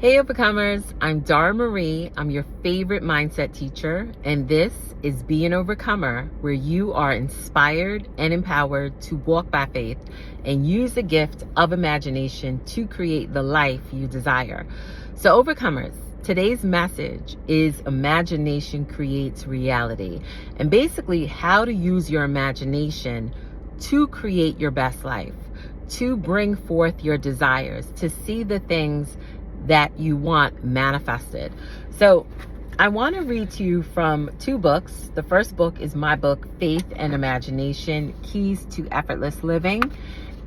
Hey Overcomers, I'm Dara Marie. I'm your favorite mindset teacher, and this is Be an Overcomer, where you are inspired and empowered to walk by faith and use the gift of imagination to create the life you desire. So Overcomers, today's message is imagination creates reality, and basically how to use your imagination to create your best life, to bring forth your desires, to see the things that you want manifested. So I want to read to you from two books. The first book is my book, Faith and Imagination, Keys to Effortless Living.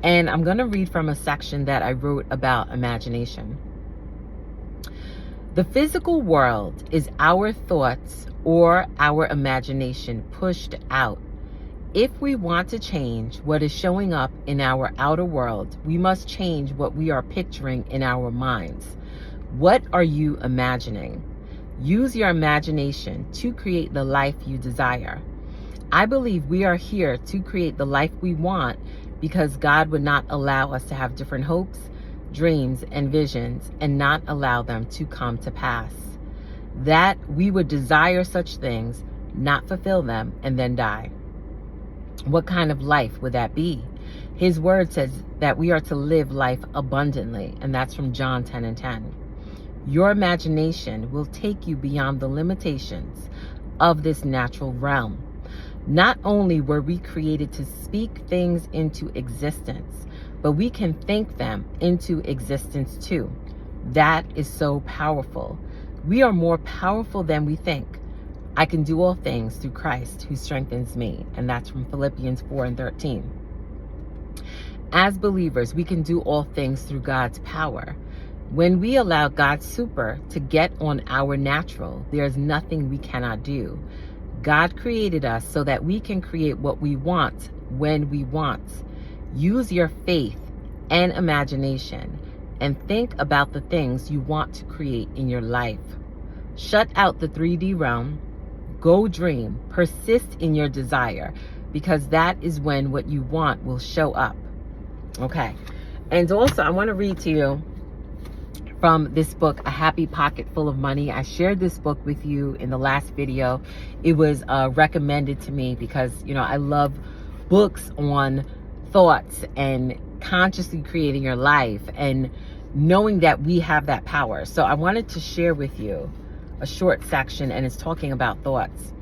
And I'm going to read from a section that I wrote about imagination. The physical world is our thoughts or our imagination pushed out. If we want to change what is showing up in our outer world, we must change what we are picturing in our minds. What are you imagining? Use your imagination to create the life you desire. I believe we are here to create the life we want because God would not allow us to have different hopes, dreams, and visions and not allow them to come to pass. That we would desire such things, not fulfill them, and then die. What kind of life would that be? His word says that we are to live life abundantly, and that's from John 10:10. Your imagination will take you beyond the limitations of this natural realm. Not only were we created to speak things into existence, but we can think them into existence too. That is so powerful. We are more powerful than we think. I can do all things through Christ who strengthens me. And that's from Philippians 4:13. As believers, we can do all things through God's power. When we allow God's super to get on our natural, there is nothing we cannot do. God created us so that we can create what we want when we want. Use your faith and imagination and think about the things you want to create in your life. Shut out the 3D realm. Go dream. Persist in your desire, because that is when what you want will show up. Okay. And also, I want to read to you from this book, A Happy Pocket Full of Money. I shared this book with you in the last video. It was recommended to me because, I love books on thoughts and consciously creating your life and knowing that we have that power. So I wanted to share with you a short section, and it's talking about thoughts.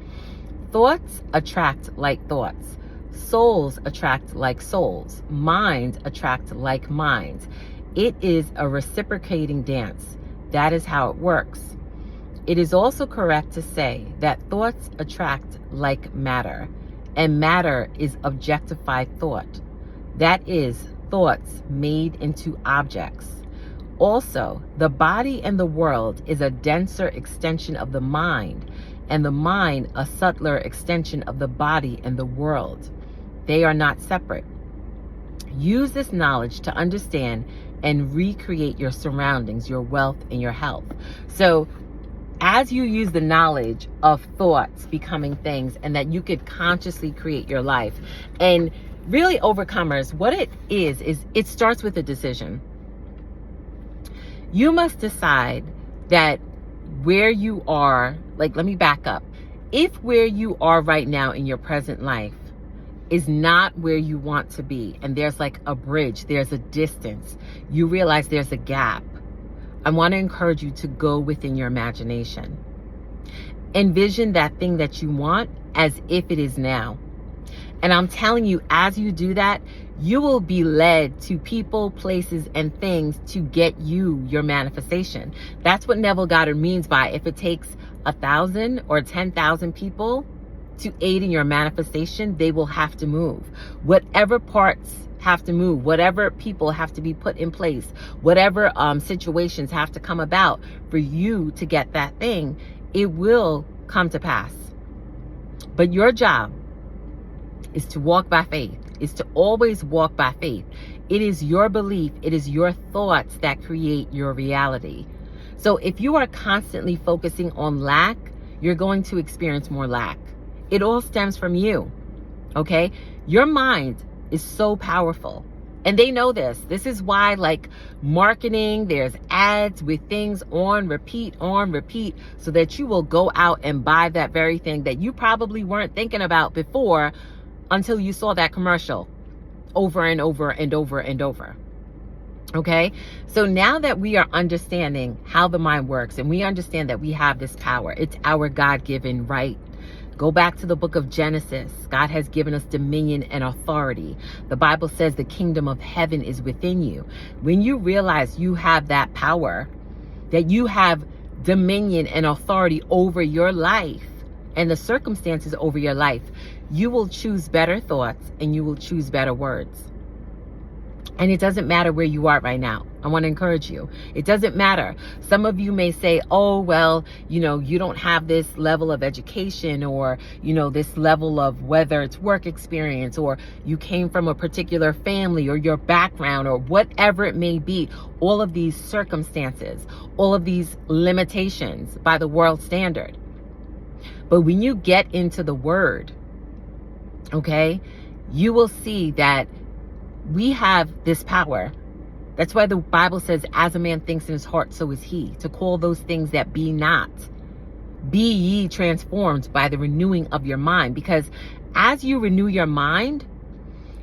Thoughts attract like thoughts. Souls attract like souls. Minds attract like minds. It is a reciprocating dance. That is how it works. It is also correct to say that thoughts attract like matter, and matter is objectified thought. That is, thoughts made into objects. Also, the body and the world is a denser extension of the mind, and the mind a subtler extension of the body and the world. They are not separate. Use this knowledge to understand and recreate your surroundings, your wealth, and your health. So as you use the knowledge of thoughts becoming things, and that you could consciously create your life, and really, Overcomers, what it is it starts with a decision. You must decide that where you are, let me back up. If where you are right now in your present life is not where you want to be, and there's like a bridge, there's a distance, you realize there's a gap, I want to encourage you to go within your imagination. Envision that thing that you want as if it is now. And I'm telling you, as you do that, you will be led to people, places, and things to get you your manifestation. That's what Neville Goddard means by if it takes 1,000 or 10,000 people to aid in your manifestation, they will have to move. Whatever parts have to move, whatever people have to be put in place, whatever situations have to come about for you to get that thing, it will come to pass. But your job is to walk by faith, is to always walk by faith. It is your belief, it is your thoughts that create your reality. So if you are constantly focusing on lack, you're going to experience more lack. It all stems from you, okay? Your mind is so powerful, And they know this. This is why, like, marketing, there's ads with things on repeat, so that you will go out and buy that very thing that you probably weren't thinking about before until you saw that commercial over and over and over and over. Okay? So now that we are understanding how the mind works and we understand that we have this power, it's our God-given right. Go back to the book of Genesis. God has given us dominion and authority. The Bible says the kingdom of heaven is within you. When you realize you have that power, that you have dominion and authority over your life and the circumstances over your life, you will choose better thoughts and you will choose better words. And it doesn't matter where you are right now. I want to encourage you. It doesn't matter. Some of you may say, oh, well, you don't have this level of education or, this level of whether it's work experience or you came from a particular family or your background or whatever it may be. All of these circumstances, all of these limitations by the world standard. But when you get into the word, okay, you will see that we have this power. That's why the Bible says, as a man thinks in his heart, so is he. To call those things that be not. Be ye transformed by the renewing of your mind. Because as you renew your mind,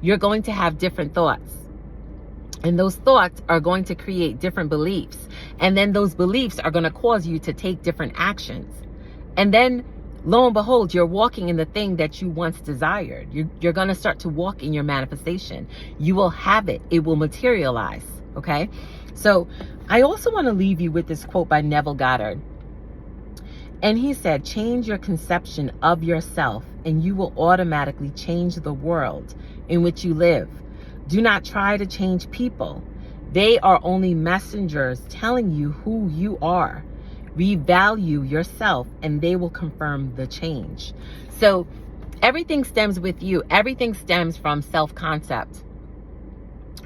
you're going to have different thoughts. And those thoughts are going to create different beliefs. And then those beliefs are going to cause you to take different actions. And then lo and behold, you're walking in the thing that you once desired. You're going to start to walk in your manifestation. You will have it. It will materialize. Okay? So I also want to leave you with this quote by Neville Goddard. And he said, change your conception of yourself and you will automatically change the world in which you live. Do not try to change people. They are only messengers telling you who you are. Revalue yourself and they will confirm the change. So everything stems with you. Everything stems from self-concept.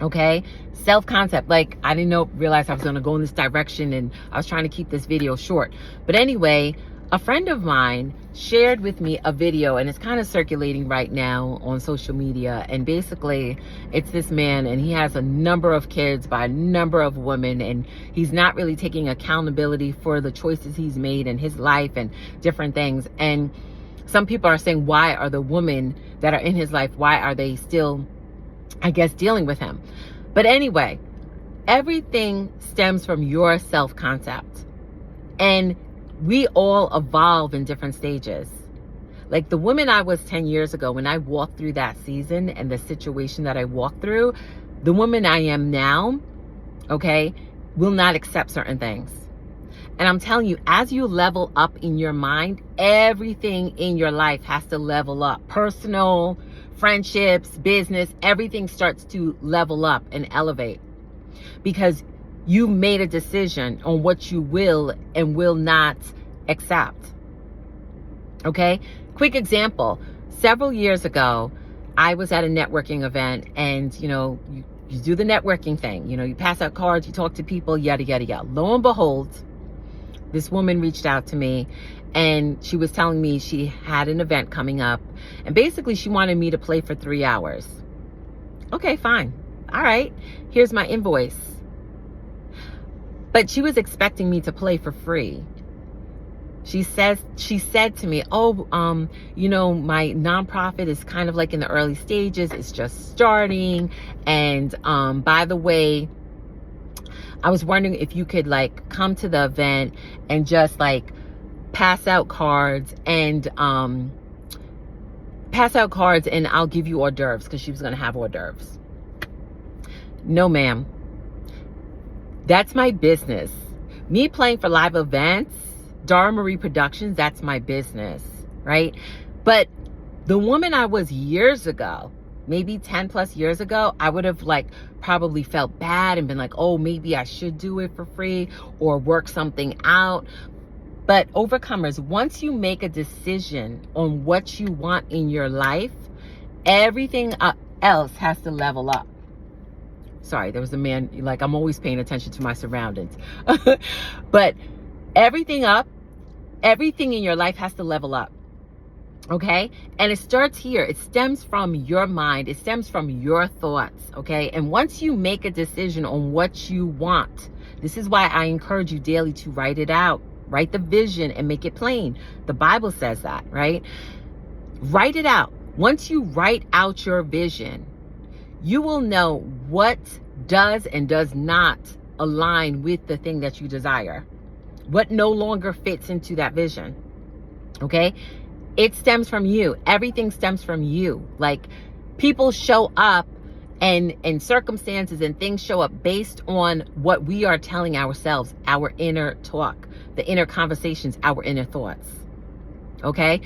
Okay? Self-concept. Like, I didn't realize I was going to go in this direction and I was trying to keep this video short. But anyway, a friend of mine shared with me a video and it's kind of circulating right now on social media. And basically it's this man and he has a number of kids by a number of women and he's not really taking accountability for the choices he's made in his life and different things. And some people are saying, why are the women that are in his life, why are they still, I guess, dealing with him? But anyway, everything stems from your self-concept. And we all evolve in different stages. Like the woman I was 10 years ago, when I walked through that season and the situation that I walked through, the woman I am now, okay, will not accept certain things. And I'm telling you, as you level up in your mind, everything in your life has to level up. Personal, friendships, business, everything starts to level up and elevate. Because you made a decision on what you will and will not accept. Okay? Quick example. Several years ago, I was at a networking event and, you do the networking thing. You pass out cards, you talk to people, yada, yada, yada. Lo and behold, this woman reached out to me and she was telling me she had an event coming up. And basically, she wanted me to play for 3 hours. Okay, fine. All right. Here's my invoice. But she was expecting me to play for free. She said to me, oh, my nonprofit is kind of like in the early stages. It's just starting. And by the way, I was wondering if you could like come to the event and just like pass out cards and I'll give you hors d'oeuvres, because she was going to have hors d'oeuvres. No, ma'am. That's my business. Me playing for live events, Dara Marie Productions, that's my business, right? But the woman I was years ago, maybe 10 plus years ago, I would have like probably felt bad and been like, oh, maybe I should do it for free or work something out. But overcomers, once you make a decision on what you want in your life, everything else has to level up. Sorry, there was a man, like I'm always paying attention to my surroundings. But everything in your life has to level up. Okay. And it starts here. It stems from your mind. It stems from your thoughts. Okay. And once you make a decision on what you want, this is why I encourage you daily to write it out. Write the vision and make it plain. The Bible says that, right? Write it out. Once you write out your vision, you will know what does and does not align with the thing that you desire. What no longer fits into that vision. Okay? It stems from you. Everything stems from you. Like, people show up and circumstances and things show up based on what we are telling ourselves, our inner talk, the inner conversations, our inner thoughts. Okay?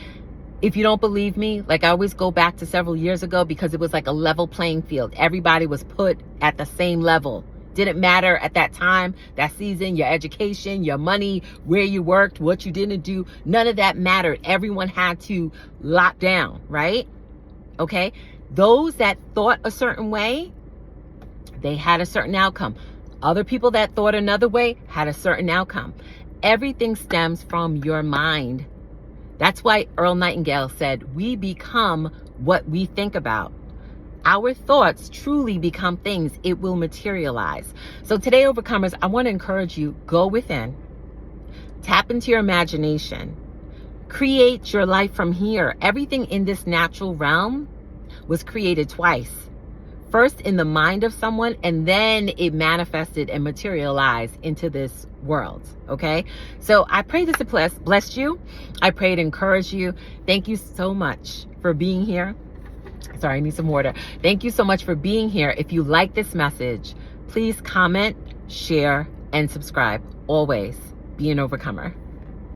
If you don't believe me, like, I always go back to several years ago, because it was like a level playing field. Everybody was put at the same level. Didn't matter at that time, that season, your education, your money, where you worked, what you didn't do. None of that mattered. Everyone had to lock down, right? Okay. Those that thought a certain way, they had a certain outcome. Other people that thought another way had a certain outcome. Everything stems from your mind. That's why Earl Nightingale said, we become what we think about. Our thoughts truly become things. It will materialize. So today, overcomers, I want to encourage you, go within, tap into your imagination, create your life from here. Everything in this natural realm was created twice. First in the mind of someone, and then it manifested and materialized into this world. Okay. So I pray this blessed you. I pray it encouraged you. Thank you so much for being here. Sorry, I need some water. Thank you so much for being here. If you like this message, please comment, share, and subscribe. Always be an overcomer.